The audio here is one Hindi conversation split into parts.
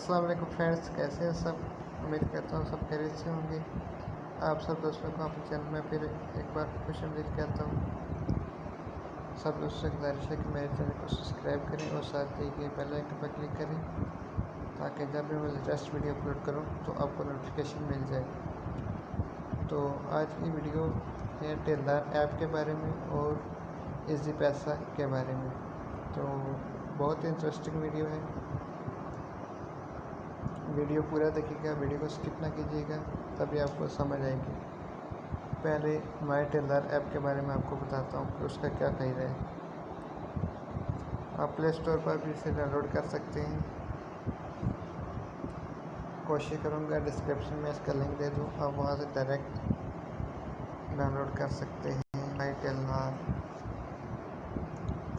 अस्सलाम वालेकुम फ्रेंड्स, कैसे हैं सब। उम्मीद करता हूँ सब खैरियत से होंगे। आप सब दोस्तों को अपने चैनल में फिर एक बार खुशामदीद कहता हूँ। सब दोस्तों की गुजारिश है कि मेरे चैनल को सब्सक्राइब करें और साथ ही ये बेल आइकन पर क्लिक करें ताकि जब भी मैं लेटेस्ट वीडियो अपलोड करूँ तो आपको नोटिफिकेशन मिल जाए। तो आज की वीडियो है टेलर ऐप के बारे में और इजी पैसा के बारे में। तो बहुत इंटरेस्टिंग वीडियो है, वीडियो पूरा देखिएगा, वीडियो को स्किप ना कीजिएगा, तभी आपको समझ आएगी। पहले माई टेलर ऐप के बारे में आपको बताता हूँ कि उसका क्या फ़ायदा है। आप प्ले स्टोर पर भी इसे डाउनलोड कर सकते हैं। कोशिश करूँगा डिस्क्रिप्शन में इसका लिंक दे दूँ, आप वहाँ से डायरेक्ट डाउनलोड कर सकते हैं। माई टेलर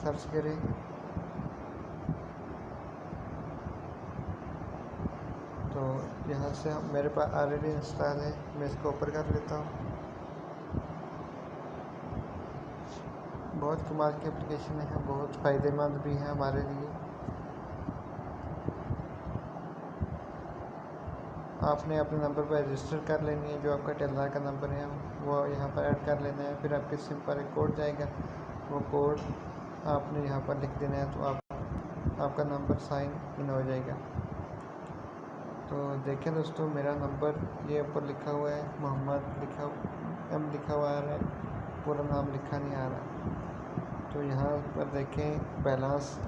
सर्च करें, तो यहाँ से मेरे पास ऑलरेडी इंस्टॉल है, मैं इसको ओपन कर लेता हूँ। बहुत कमाल की एप्लीकेशन है, बहुत फ़ायदेमंद भी है हमारे लिए। आपने अपने नंबर पर रजिस्टर कर लेनी है, जो आपका टेलर का नंबर है वो यहाँ पर ऐड कर लेना है। फिर आपके सिम पर एक कोड जाएगा, वो कोड आपने यहाँ पर लिख देना है, तो आपका नंबर साइन इन हो जाएगा। तो देखें दोस्तों, मेरा नंबर ये ऊपर लिखा हुआ है, मोहम्मद लिखा हुआ आ रहा है, पूरा नाम लिखा नहीं आ रहा। तो यहाँ पर देखें बैलेंस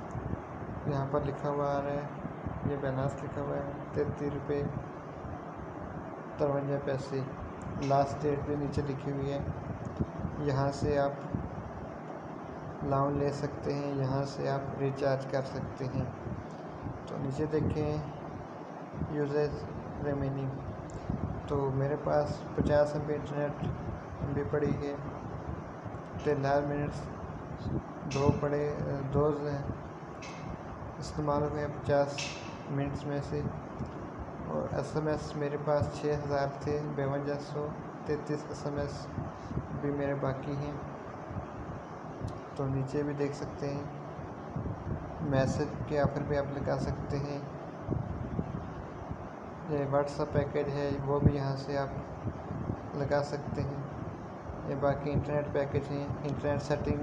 यहाँ पर लिखा हुआ आ रहा है, ये बैलेंस लिखा हुआ है 33 रुपये 53 पैसे। लास्ट डेट भी नीचे लिखी हुई है। यहाँ से आप लोन ले सकते हैं, यहाँ से आप रिचार्ज कर सकते हैं। तो नीचे देखें यूजेज रिमेनिंग, तो मेरे पास 50 MB इंटरनेट भी पड़ी है। 13 मिनट्स दो इस्तेमाल हुए 50 मिनट्स में से। और SMS मेरे पास 6000 थे, 5233 SMS भी मेरे बाकी हैं। तो नीचे भी देख सकते हैं, मैसेज के ऑफर भी आप लगा सकते हैं। ये व्हाट्सएप पैकेज है, वो भी यहाँ से आप लगा सकते हैं। ये बाकी इंटरनेट पैकेज हैं। इंटरनेट सेटिंग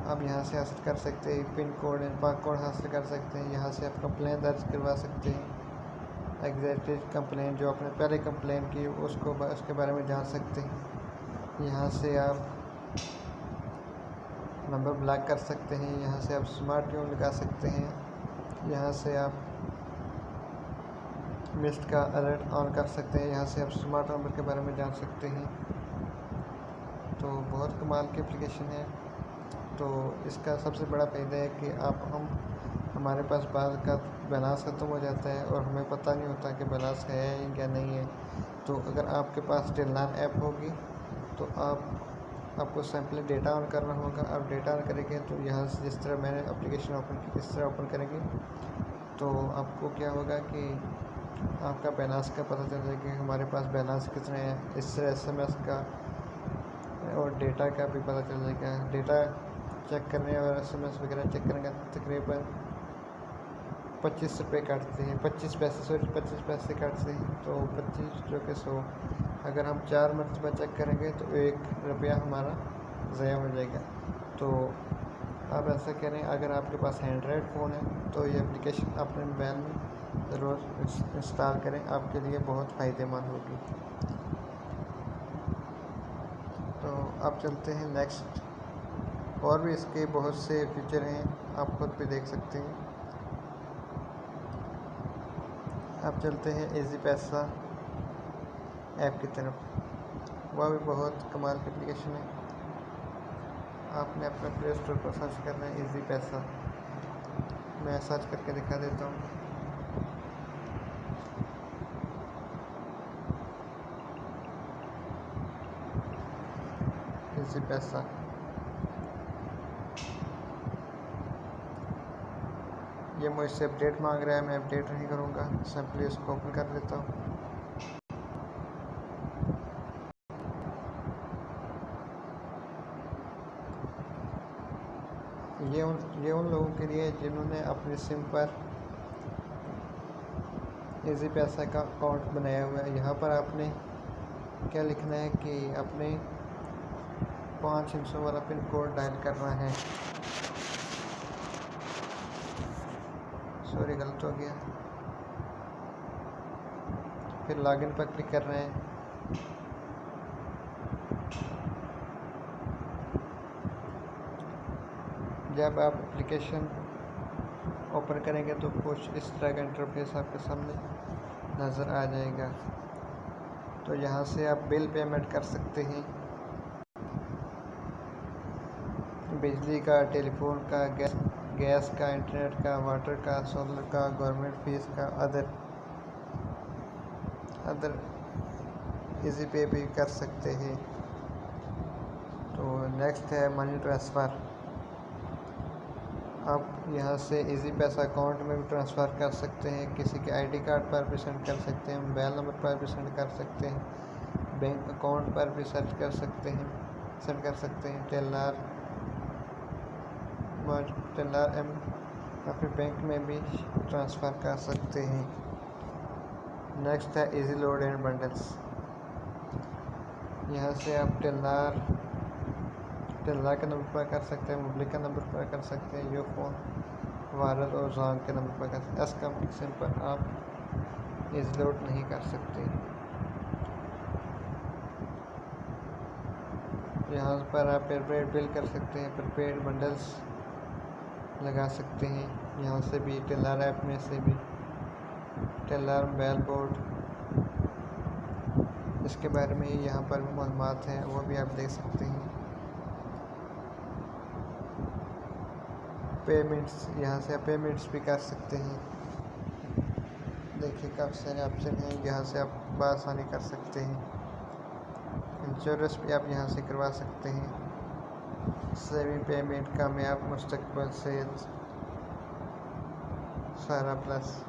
आप यहाँ से हासिल कर सकते हैं। Pin code and pass code हासिल कर सकते हैं। यहाँ से आप कंप्लेन दर्ज करवा सकते हैं। एग्जैक्टेड कंप्लेन जो आपने पहले कंप्लेन की उसके बारे में जान सकते हैं। यहाँ से आप नंबर ब्लॉक कर सकते हैं। यहाँ से आप स्मार्ट ट्यून लगा सकते हैं। यहाँ से आप मिस्ड का अलर्ट ऑन कर सकते हैं। यहाँ से आप स्मार्ट नंबर के बारे में जान सकते हैं। तो बहुत कमाल की एप्लीकेशन है। तो इसका सबसे बड़ा फ़ायदा है कि हमारे पास बाल का बैलेंस ख़त्म हो जाता है और हमें पता नहीं होता कि बैलेंस है या नहीं है। तो अगर आपके पास टेलर ऐप होगी तो आपको सिंपली डेटा ऑन करना होगा। आप डेटा ऑन करेंगे तो यहाँ से जिस तरह मैंने एप्लीकेशन ओपन की इस तरह ओपन करेंगे तो आपको क्या होगा कि आपका बैलेंस का पता चल जाएगा कि हमारे पास बैलेंस कितने हैं। इससे SMS का और डेटा का भी पता चल जाएगा। डेटा चेक करने और SMS वगैरह चेक करने का तकरीबन 25 रुपये काटते हैं, 25 पैसे काटते हैं। तो 25 जो कि 100, अगर हम 4 मरतबा चेक करेंगे तो 1 रुपया हमारा ज़ाया हो जाएगा। तो आप ऐसा करें, अगर आपके पास एंड्रॉयड फ़ोन है तो ये एप्लीकेशन अपने मोबाइल में ज़रूर इंस्टॉल करें, आपके लिए बहुत फ़ायदेमंद होगी। तो अब चलते हैं नेक्स्ट। और भी इसके बहुत से फीचर हैं, आप खुद भी देख सकते हैं। अब चलते हैं इजी पैसा ऐप की तरफ। वह भी बहुत कमाल की एप्लीकेशन है। आपने अपने प्ले स्टोर पर सर्च करना है इजी पैसा। मैं सर्च करके दिखा देता हूँ। इजी पैसा, ये मुझसे अपडेट मांग रहा है, मैं अपडेट नहीं करूँगा, सिंपली इसको ओपन कर लेता हूँ। ये उन लोगों के लिए जिन्होंने अपने सिम पर इजी पैसा का अकाउंट बनाया हुआ है। यहाँ पर आपने क्या लिखना है कि अपने 5 हिस्सों वाला पिन कोड डायल करना है। सॉरी, गलत हो गया। फिर लॉगिन पर क्लिक कर रहे हैं। जब आप एप्लीकेशन ओपन करेंगे तो कुछ इस तरह का इंटरफेस आपके सामने नज़र आ जाएगा। तो यहाँ से आप बिल पेमेंट कर सकते हैं, बिजली का, टेलीफोन का, गैस का, इंटरनेट का, वाटर का, सोलर का, गवर्नमेंट फीस का, अदर इजी पे भी कर सकते हैं। तो नेक्स्ट है मनी ट्रांसफ़र। आप यहाँ से इजी पैसा अकाउंट में भी ट्रांसफ़र कर सकते हैं, किसी के आईडी कार्ड पर भी सेंड कर सकते हैं, मोबाइल नंबर पर भी सेंड कर सकते हैं, बैंक अकाउंट पर भी सेंड कर सकते हैं, टेलर एम या फिर बैंक में भी ट्रांसफ़र कर सकते हैं। नेक्स्ट है इजी लोड एंड बंडल्स। यहाँ से आप टेलर के नंबर पर कर सकते हैं, मोबाइल का नंबर पर कर सकते हैं, यो फोन, वायरल और जॉन के नंबर पर कर सकते हैं। एस कंपनी पर आप इजी लोड नहीं कर सकते। यहाँ पर आप प्रीपेड बिल कर सकते हैं, प्रीपेड बंडल्स लगा सकते हैं। यहाँ से भी टेलर ऐप में से भी टेलर मोबाइल बोर्ड, इसके बारे में यहाँ पर भी मालूमात हैं, वो भी आप देख सकते हैं। पेमेंट्स, यहाँ से आप पेमेंट्स भी कर सकते हैं। देखिए काफ़ी सारे ऑप्शन हैं, यहाँ से आप बआसानी कर सकते हैं। इंश्योरेंस भी आप यहाँ से करवा सकते हैं। सेविंग पेमेंट कामयाब मुस्तकबिल सेल्स सारा प्लस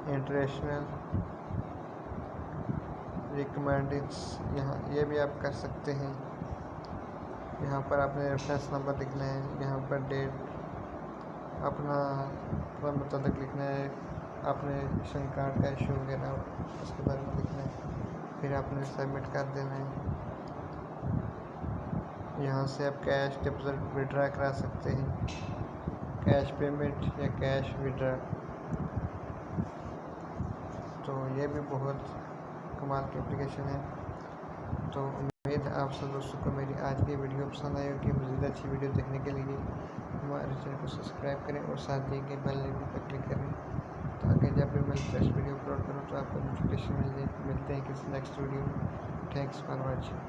इंटरनेशनल रिकमेंडेड्स, यहाँ ये भी आप कर सकते हैं। यहाँ पर आपने रेफरेंस नंबर लिखना है, यहाँ पर डेट अपना मतलब लिखना है, आपने रेशन कार्ड का इशू वगैरह उसके बारे में लिखना है, फिर आपने सबमिट कर देना है। यहाँ से आप कैश डिपॉजिट विड्रा करा सकते हैं, कैश पेमेंट या कैश विड्रा। तो ये भी बहुत कमाल की एप्लीकेशन है। तो उम्मीद है आप सब दोस्तों को मेरी आज की वीडियो पसंद आई होगी। मज़ीद अच्छी वीडियो देखने के लिए हमारे चैनल को सब्सक्राइब करें और साथ दिए गए बेल आइकन पर क्लिक करें ताकि जब भी मैं फ्रेश वीडियो अपलोड करूँ तो आपको नोटिफिकेशन मिलते हैं किसी नेक्स्ट वीडियो में। Thanks for watching.